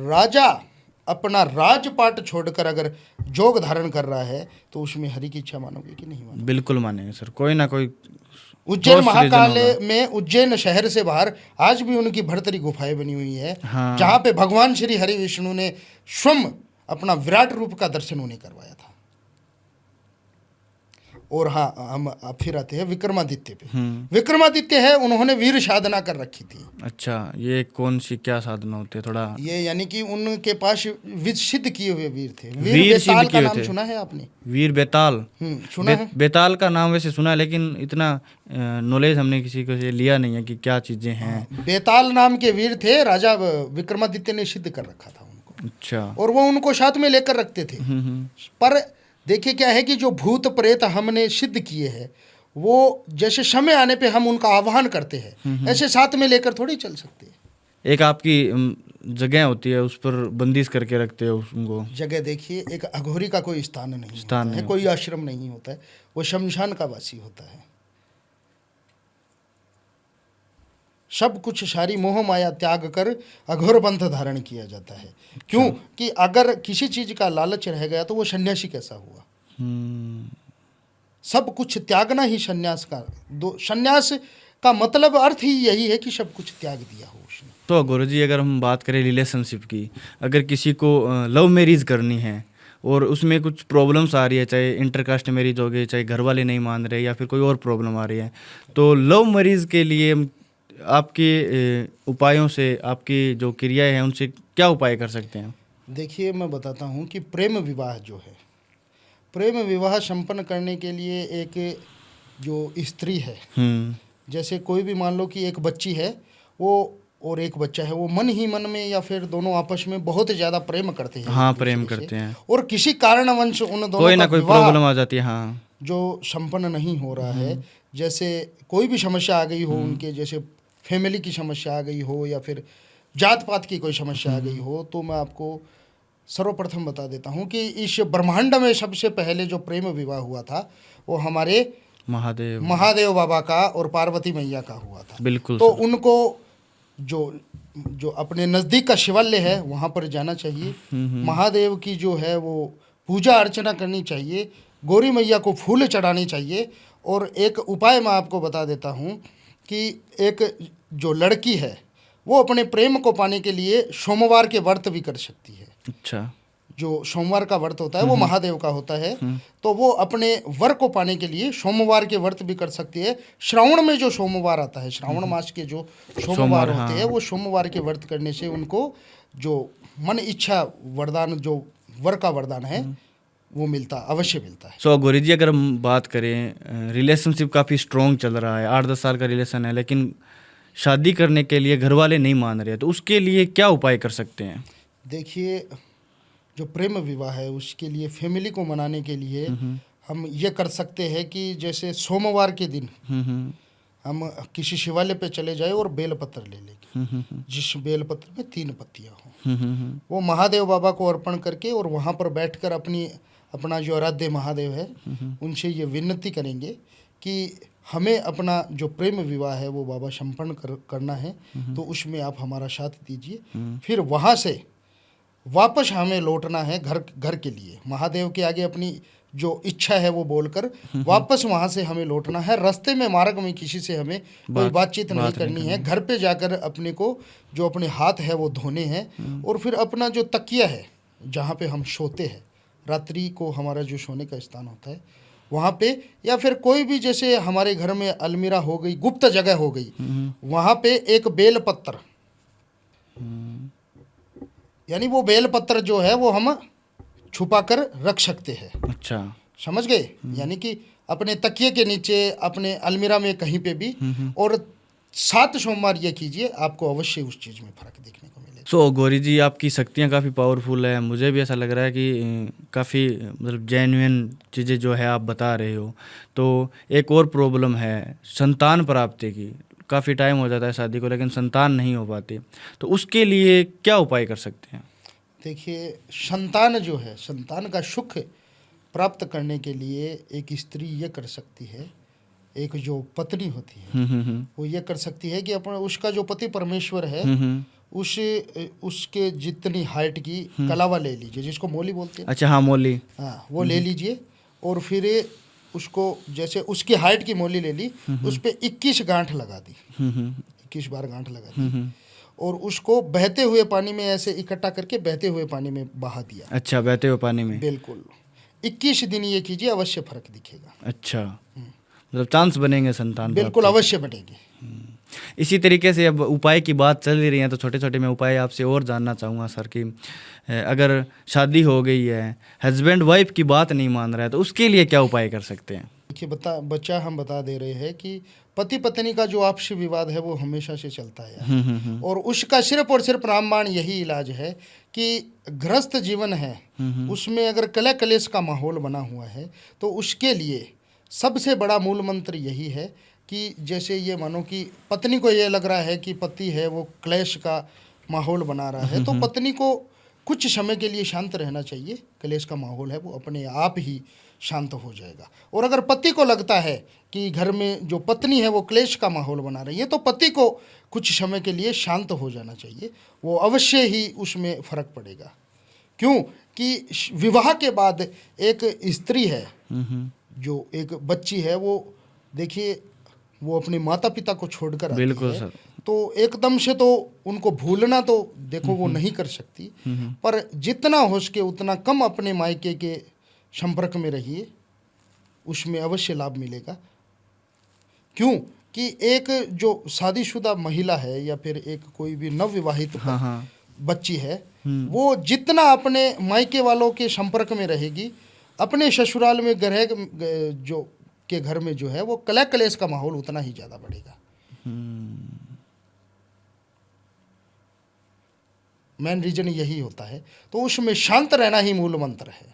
राजा अपना राजपाट छोड़कर अगर जोग धारण कर रहा है तो उसमें हरि की इच्छा मानोगे कि नहीं मानोगे? बिल्कुल मानेंगे सर, कोई ना कोई। उज्जैन महाकाल में, उज्जैन शहर से बाहर आज भी उनकी भर्तरी गुफाएं बनी हुई है, हाँ। जहाँ पे भगवान श्री हरि विष्णु ने स्वयं अपना विराट रूप का दर्शन उन्हें करवाया था। और हाँ, हम फिर आते हैं विक्रमादित्य पे। विक्रमादित्य है, उन्होंने वीर साधना कर रखी थी। अच्छा, ये कौन सी क्या साधना होती है थोड़ा? ये यानी कि उनके पास सिद्ध किए हुए वीर थे। वीर बेताल का नाम सुना है आपने? वीर बेताल सुना है? बेताल का नाम वैसे सुना है, लेकिन इतना नॉलेज हमने किसी को से लिया नहीं है कि क्या चीजें हैं। बेताल नाम के वीर थे, राजा विक्रमादित्य ने सिद्ध कर रखा था उनको। अच्छा। और वो उनको साथ में लेकर रखते थे। पर देखिए क्या है कि जो भूत प्रेत हमने सिद्ध किए हैं, वो जैसे समय आने पे हम उनका आह्वान करते हैं, ऐसे साथ में लेकर थोड़ी चल सकते हैं। एक आपकी जगह होती है, उस पर बंदिश करके रखते हो उनको। जगह देखिए, एक अघोरी का कोई स्थान नहीं स्थान होता है, कोई आश्रम नहीं होता है, वो शमशान का वासी होता है। सब कुछ सारी मोह माया त्याग कर अघोर पंथ धारण किया जाता है। क्यों कि अगर किसी चीज का लालच रह गया तो वो सन्यासी कैसा हुआ? सब कुछ त्यागना ही सन्यास का सन्यास का मतलब अर्थ ही यही है कि सब कुछ त्याग दिया हो उसने। तो गुरुजी, अगर हम बात करें रिलेशनशिप की, अगर किसी को लव मैरिज करनी है और उसमें कुछ प्रॉब्लम्स आ रही है, चाहे इंटरकास्ट मैरिज हो गई, चाहे घर वाले नहीं मान रहे या फिर कोई और प्रॉब्लम आ रही है, तो लव मैरिज के लिए आपके उपायों से, आपकी जो क्रियाएं हैं उनसे क्या उपाय कर सकते हैं? देखिए मैं बताता हूँ कि प्रेम विवाह जो है, प्रेम विवाह संपन्न करने के लिए एक जो स्त्री है, जैसे कोई भी मान लो कि एक बच्ची है वो और एक बच्चा है, वो मन ही मन में या फिर दोनों आपस में बहुत ज़्यादा प्रेम करते हैं। हाँ, प्रेम करते हैं, और किसी कारणवश उन दोनों कोई ना कोई प्रॉब्लम आ जाती है, हाँ, जो संपन्न नहीं हो रहा है। जैसे कोई भी समस्या आ गई हो उनके, जैसे फैमिली की समस्या आ गई हो या फिर जात पात की कोई समस्या आ गई हो, तो मैं आपको सर्वप्रथम बता देता हूँ कि इस ब्रह्मांड में सबसे पहले जो प्रेम विवाह हुआ था वो हमारे महादेव बाबा का और पार्वती मैया का हुआ था। बिल्कुल। तो उनको जो जो अपने नज़दीक का शिवालय है वहाँ पर जाना चाहिए। महादेव की जो है वो पूजा अर्चना करनी चाहिए, गौरी मैया को फूल चढ़ानी चाहिए। और एक उपाय मैं आपको बता देता हूँ कि एक जो लड़की है वो अपने प्रेम को पाने के लिए सोमवार के व्रत भी कर सकती है। अच्छा। जो सोमवार का व्रत होता है वो महादेव का होता है, तो वो अपने वर को पाने के लिए सोमवार के व्रत भी कर सकती है। श्रावण में जो सोमवार आता है, श्रावण मास के जो सोमवार होते हैं, वो सोमवार के व्रत करने से उनको जो मन इच्छा वरदान, जो वर का वरदान है वो मिलता, अवश्य मिलता है। सो गौरी जी, अगर हम बात करें, रिलेशनशिप काफ़ी स्ट्रॉन्ग चल रहा है, 8-10 साल का रिलेशन है, लेकिन शादी करने के लिए घर वाले नहीं मान रहे, तो उसके लिए क्या उपाय कर सकते हैं? देखिए, जो प्रेम विवाह है उसके लिए फैमिली को मनाने के लिए हम ये कर सकते हैं कि जैसे सोमवार के दिन हम किसी शिवालय पे चले जाए और बेलपत्र ले लेंगे, जिस बेलपत्र में 3 पत्तियां हों, वो महादेव बाबा को अर्पण करके और वहाँ पर बैठकर अपना जो आराध्य महादेव है उनसे ये विनती करेंगे कि हमें अपना जो प्रेम विवाह है वो बाबा संपन्न करना है, तो उसमें आप हमारा साथ दीजिए। फिर वहाँ से वापस हमें लौटना है घर के लिए, महादेव के आगे अपनी जो इच्छा है वो बोलकर वापस वहाँ से हमें लौटना है। रास्ते में मार्ग में किसी से हमें कोई बातचीत नहीं करनी है। घर पे जाकर अपने को जो अपने हाथ है वो धोने हैं और फिर अपना जो तकिया है जहाँ पे हम सोते हैं, रात्रि को हमारा जो सोने का स्थान होता है वहाँ पे, या फिर कोई भी जैसे हमारे घर में अलमीरा हो गई, गुप्त जगह हो गई, वहाँ पे एक बेलपत्र, यानी वो बेलपत्र जो है वो हम छुपा कर रख सकते हैं। अच्छा, समझ गए? यानी कि अपने तकिए के नीचे, अपने अलमीरा में, कहीं पे भी। और 7 सोमवार ये कीजिए, आपको अवश्य उस चीज़ में फर्क देखने को मिलेगा। सो गौरी जी, आपकी शक्तियाँ काफ़ी पावरफुल है। मुझे भी ऐसा लग रहा है कि काफ़ी मतलब जेन्युइन चीज़ें जो है आप बता रहे हो। तो एक और प्रॉब्लम है संतान प्राप्ति की। काफ़ी टाइम हो जाता है शादी को, लेकिन संतान नहीं हो पाती, तो उसके लिए क्या उपाय कर सकते हैं? देखिए, संतान जो है, संतान का सुख प्राप्त करने के लिए एक स्त्री ये कर सकती है, एक जो पत्नी होती है वो ये कर सकती है कि अपना उसका जो पति परमेश्वर है उसके जितनी हाइट की कलावा ले लीजिए, जिसको मोली बोलते हैं। अच्छा, हाँ, मोली। हाँ, वो ले लीजिए और फिर उसको जैसे उसकी हाइट की मोली ले ली, उस पर 21 गांठ लगा दी, 21 बार गांठ लगा दी और उसको बहते हुए पानी में ऐसे इकट्ठा करके बहते हुए पानी में बहा दिया। अच्छा, बहते हुए पानी में? बिल्कुल। 21 दिन ये कीजिए, अवश्य फर्क दिखेगा। अच्छा, मतलब चांस बनेंगे संतान? बिल्कुल अवश्य बनेंगे। इसी तरीके से अब उपाय की बात चल ही रही है, तो छोटे छोटे मैं उपाय आपसे और जानना चाहूँगा सर कि अगर शादी हो गई है, हस्बैंड वाइफ की बात नहीं मान रहा है, तो उसके लिए क्या उपाय कर सकते हैं? देखिए, बच्चा हम बता दे रहे हैं कि पति पत्नी का जो आपसी विवाद है वो हमेशा से चलता है और उसका सिर्फ और सिर्फ रामबाण यही इलाज है कि गृहस्थ जीवन है उसमें अगर कलह कलेश का माहौल बना हुआ है तो उसके लिए सबसे बड़ा मूल मंत्र यही है कि जैसे ये मानो कि पत्नी को ये लग रहा है कि पति है वो क्लेश का माहौल बना रहा है, तो पत्नी को कुछ समय के लिए शांत रहना चाहिए। क्लेश का माहौल है वो अपने आप ही शांत हो जाएगा। और अगर पति को लगता है कि घर में जो पत्नी है वो क्लेश का माहौल बना रही है, तो पति को कुछ समय के लिए शांत हो जाना चाहिए, वो अवश्य ही उसमें फर्क पड़ेगा। क्यों कि विवाह के बाद एक स्त्री है, जो एक बच्ची है, वो देखिए वो अपने माता पिता को छोड़कर आती बिल्कुल है, सर। तो एकदम से तो उनको भूलना तो देखो वो नहीं कर सकती, पर जितना हो सके उतना कम अपने मायके के संपर्क में रहिए, उसमें अवश्य लाभ मिलेगा। क्यों कि एक जो शादीशुदा महिला है या फिर एक कोई भी नवविवाहित बच्ची है, वो जितना अपने मायके वालों के संपर्क में रहेगी, अपने ससुराल में जो के घर में जो है वो कलह कलेश का माहौल उतना ही ज़्यादा बढ़ेगा। मेन रीजन यही होता है, तो उसमें शांत रहना ही मूल मंत्र है।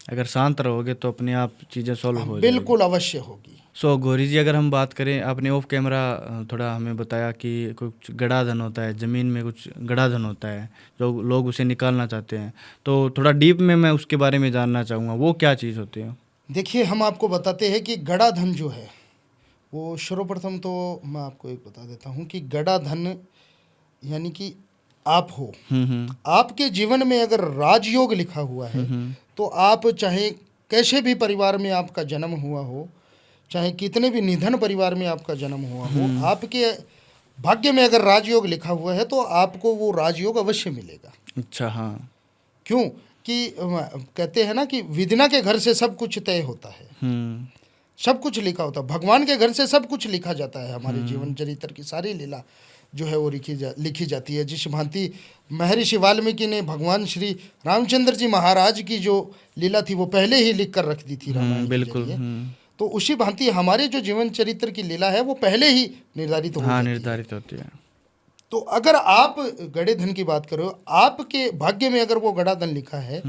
अगर शांत रहोगे तो अपने आप चीज़ें सॉल्व हो जाएगी। बिल्कुल अवश्य होगी। सो गौरी जी, अगर हम बात करें, आपने ऑफ कैमरा थोड़ा हमें बताया कि कुछ गड़ा धन होता है, ज़मीन में कुछ गड़ा धन होता है, जो लोग उसे निकालना चाहते हैं, तो थोड़ा डीप में मैं उसके बारे में जानना चाहूँगा, वो क्या चीज़ होती है? देखिए, हम आपको बताते हैं कि गड़ा धन जो है वो सर्वप्रथम तो मैं आपको एक बता देता हूँ कि गड़ा धन यानी कि आप हो, आपके जीवन में अगर राजयोग लिखा हुआ है तो आप चाहे कैसे भी परिवार में आपका जन्म हुआ हो, चाहे कितने भी निधन परिवार में आपका जन्म हुआ हो, आपके भाग्य में अगर राजयोग लिखा हुआ है तो आपको वो राजयोग अवश्य मिलेगा। अच्छा, हाँ। क्यों कि कहते हैं ना कि विधना के घर से सब कुछ तय होता है, सब कुछ लिखा होता है। भगवान के घर से सब कुछ लिखा जाता है। हमारे जीवन चरित्र की सारी लीला जो है वो लिखी जाती है। जिस भांति महर्षि वाल्मीकि ने भगवान श्री रामचंद्र जी महाराज की जो लीला थी वो पहले ही लिख कर रख दी थी रामायण के जरिए, तो उसी भांति हमारे जो जीवन चरित्र की लीला है वो पहले ही निर्धारित निर्धारित होती है। तो अगर आप गड़े धन की बात करो, आपके भाग्य में अगर वो गड़ा धन लिखा है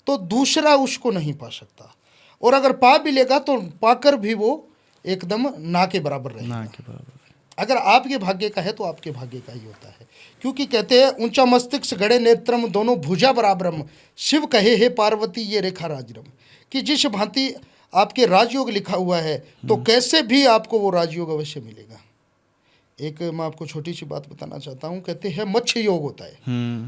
तो दूसरा उसको नहीं पा सकता, और अगर पा भी लेगा तो पाकर भी वो एकदम ना के बराबर रहेगा। अगर आपके भाग्य का है तो आपके भाग्य का ही होता है। क्योंकि कहते हैं ऊंचा मस्तिष्क गड़े नेत्रम दोनों भुजा बराबरम, शिव कहे हे पार्वती ये रेखा राजरम, कि जिस भांति आपके राजयोग लिखा हुआ है तो कैसे भी आपको वो राजयोग अवश्य मिलेगा। एक मैं आपको छोटी सी बात बताना चाहता हूँ। कहते हैं मत्स्य योग होता है,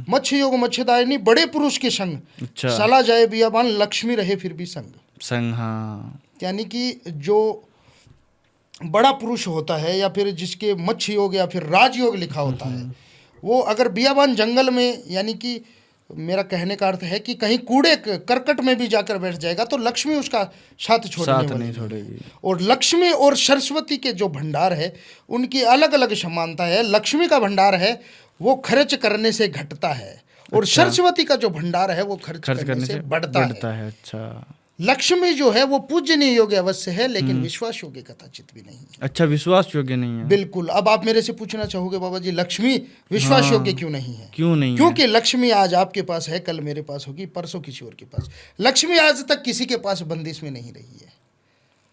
मत्स्य योग मत्स्यदायनी बड़े पुरुष के संग, सला जाए बियाबान लक्ष्मी रहे फिर भी संग। हाँ, यानी कि जो बड़ा पुरुष होता है या फिर जिसके मत्स्य योग या फिर राजयोग लिखा होता है, वो अगर बियाबान जंगल में, यानी कि मेरा कहने का अर्थ है कि कहीं कूड़े करकट में भी जाकर बैठ जाएगा तो लक्ष्मी उसका साथ नहीं छोड़ेगी। और लक्ष्मी और सरस्वती के जो भंडार है उनकी अलग अलग समानता है। लक्ष्मी का भंडार है वो खर्च करने से घटता है, और सरस्वती का जो भंडार है वो खर्च करने से बढ़ता है। अच्छा, लक्ष्मी जो है वो पूजनीय योग्य अवश्य है, लेकिन विश्वास योग्य कदाचित भी नहीं है। अच्छा, विश्वास योग्य नहीं है। बिल्कुल। अब आप मेरे से पूछना चाहोगे बाबा जी लक्ष्मी विश्वास योग्य क्यों नहीं है? क्यों नहीं? क्योंकि लक्ष्मी आज आपके पास है, कल मेरे पास होगी, परसों किसी और के पास। लक्ष्मी आज तक किसी के पास बंदिश में नहीं रही है,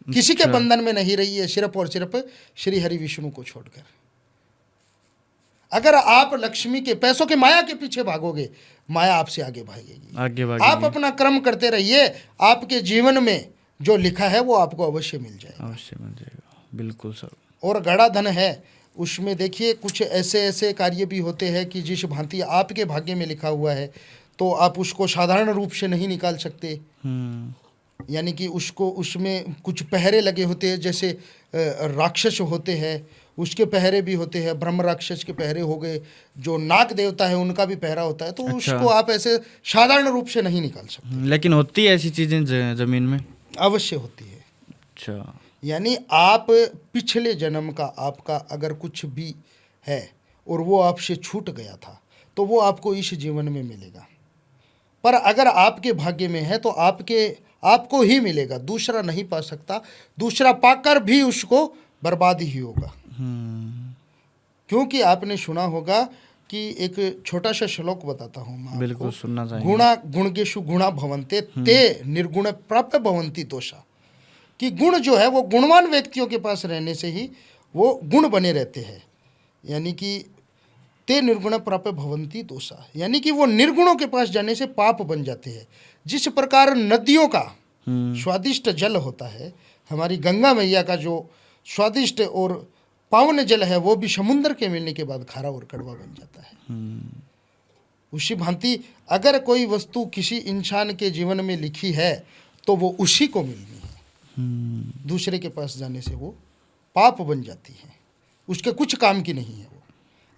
किसी के बंधन में नहीं रही है, सिर्फ और सिर्फ श्री हरि विष्णु को छोड़कर। अगर आप लक्ष्मी के पैसों के माया के पीछे भागोगे, माया आपसे आगे भागेगी। आप अपना कर्म करते रहिए, आपके जीवन में जो लिखा है वो आपको अवश्य मिल जाएगा। बिल्कुल सर। और गड़ा धन है उसमें देखिए कुछ ऐसे कार्य भी होते हैं कि जिस भांति आपके भाग्य में लिखा हुआ है तो आप उसको साधारण रूप से नहीं निकाल सकते। यानी कि उसमें कुछ पहरे लगे होते हैं, जैसे राक्षस होते हैं उसके पहरे भी होते हैं, ब्रह्म राक्षस के पहरे हो गए, जो नाग देवता है उनका भी पहरा होता है। तो उसको आप ऐसे साधारण रूप से नहीं निकाल सकते। लेकिन होती है ऐसी चीजें जमीन में? अवश्य होती है। अच्छा, यानी आप पिछले जन्म का आपका अगर कुछ भी है और वो आपसे छूट गया था तो वो आपको इस जीवन में मिलेगा, पर अगर आपके भाग्य में है तो आपको ही मिलेगा, दूसरा नहीं पा सकता। दूसरा पाकर भी उसको बर्बाद ही होगा। क्योंकि आपने सुना होगा कि एक छोटा सा श्लोक बताता हूँ मैं। बिल्कुल सुनना चाहिए। गुणा गुणगेषु गुणा भवन्ते ते निर्गुण प्राप्य भवन्ति दोषा, कि गुण जो है वो गुणवान व्यक्तियों के पास रहने से ही वो गुण बने रहते हैं। यानी कि ते निर्गुण प्राप्य भवन्ति दोषा, यानी कि वो निर्गुणों के पास जाने से पाप बन जाते हैं। जिस प्रकार नदियों का स्वादिष्ट जल होता है, हमारी गंगा मैया का जो स्वादिष्ट और पावन जल है वो भी समुद्र के मिलने के बाद खारा और कड़वा बन जाता है। उसी भांति अगर कोई वस्तु किसी इंसान के जीवन में लिखी है तो वो उसी को मिलनी है। दूसरे के पास जाने से वो पाप बन जाती है, उसके कुछ काम की नहीं है वो।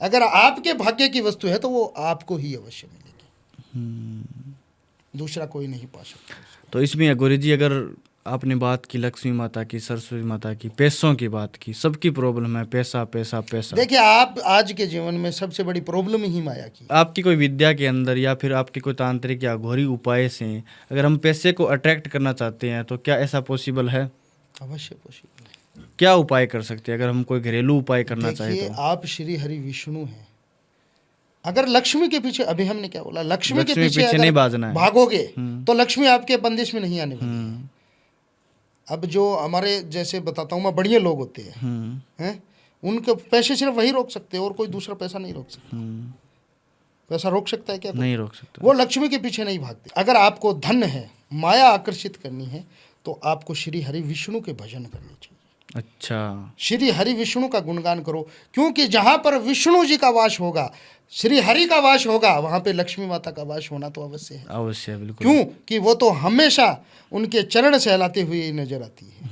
अगर आपके भाग्य की वस्तु है तो वो आपको ही अवश्य मिलेगी, दूसरा कोई नहीं पा सकता। तो इसमें गुरुजी अगर आपने बात की लक्ष्मी माता की, सरस्वती माता की, पैसों की बात की, सबकी प्रॉब्लम है पैसा पैसा पैसा। देखिए आप आज के जीवन में सबसे बड़ी प्रॉब्लम ही माया की। आपकी कोई विद्या के अंदर या फिर आपके कोई तांत्रिक या घोरी उपाय से अगर हम पैसे को अट्रैक्ट करना चाहते हैं तो क्या ऐसा पॉसिबल है? अवश्य पॉसिबल है। क्या उपाय कर सकते हैं अगर हम कोई घरेलू उपाय करना चाहें तो? आप श्री हरि विष्णु हैं, अगर लक्ष्मी के पीछे, अभी हमने क्या बोला, लक्ष्मी के पीछे नहीं भागोगे तो लक्ष्मी आपके बंदिश में नहीं आने वाली। अब जो हमारे जैसे बताता हूँ मैं, बढ़िया लोग होते हैं उनके पैसे सिर्फ वही रोक सकते हैं और कोई दूसरा पैसा नहीं रोक सकता। पैसा रोक सकता है क्या? नहीं रोक सकता। वो लक्ष्मी के पीछे नहीं भागते। अगर आपको धन है, माया आकर्षित करनी है तो आपको श्री हरि विष्णु के भजन करने चाहिए। अच्छा। श्री हरि विष्णु का गुणगान करो, क्योंकि जहाँ पर विष्णु जी का वास होगा, श्री हरि का वास होगा, वहाँ पे लक्ष्मी माता का वास होना तो अवश्य है। अवश्य, बिल्कुल। क्यों कि वो तो हमेशा उनके चरण सहलाते हुए नजर आती है।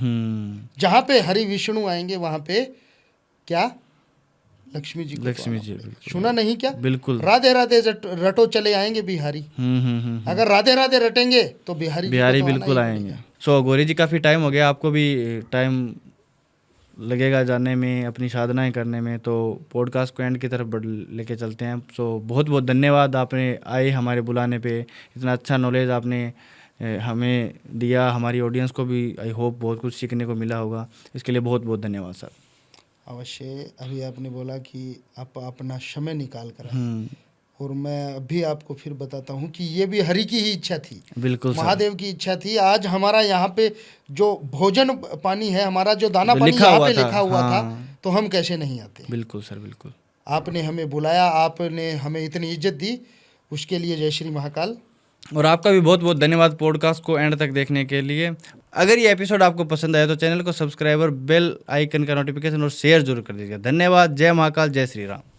जहाँ पे हरि विष्णु आएंगे वहाँ पे क्या लक्ष्मी जी को लक्ष्मी तो जी, आना पड़ेगा। बिल्कुल। सुना नहीं क्या? बिल्कुल। राधे राधे रटो चले आएंगे बिहारी। अगर राधे राधे रटेंगे तो बिहारी जी को बिहारी तो आना बिल्कुल ही आएंगे। पड़ेगा। सो गौरी जी, काफ़ी टाइम हो गया, आपको भी टाइम लगेगा जाने में, अपनी साधनाएं करने में, तो पॉडकास्ट को एंड की तरफ बढ़ लेके चलते हैं। सो बहुत बहुत धन्यवाद, आपने आए हमारे बुलाने पे, इतना अच्छा नॉलेज आपने हमें दिया, हमारी ऑडियंस को भी आई होप बहुत कुछ सीखने को मिला होगा। इसके लिए बहुत बहुत धन्यवाद सर। अवश्य। अभी आपने बोला कि आप अपना समय निकाल कर आए, और मैं अभी आपको फिर बताता हूँ कि ये भी हरि की ही इच्छा थी, बिल्कुल सर। महादेव की इच्छा थी। आज हमारा यहाँ पे जो भोजन पानी है, हमारा जो दाना पानी लिखा यहाँ हुआ पे था। लिखा हुआ था, हाँ। तो हम कैसे नहीं आते। बिल्कुल सर, बिल्कुल। आपने हमें बुलाया, आपने हमें इतनी इज्जत दी, उसके लिए जय श्री महाकाल। और आपका भी बहुत बहुत धन्यवाद पॉडकास्ट को एंड तक देखने के लिए। अगर ये एपिसोड आपको पसंद आया तो चैनल को सब्सक्राइब और बेल आइकन का नोटिफिकेशन और शेयर जरूर कर दीजिएगा। धन्यवाद। जय महाकाल, जय श्री राम।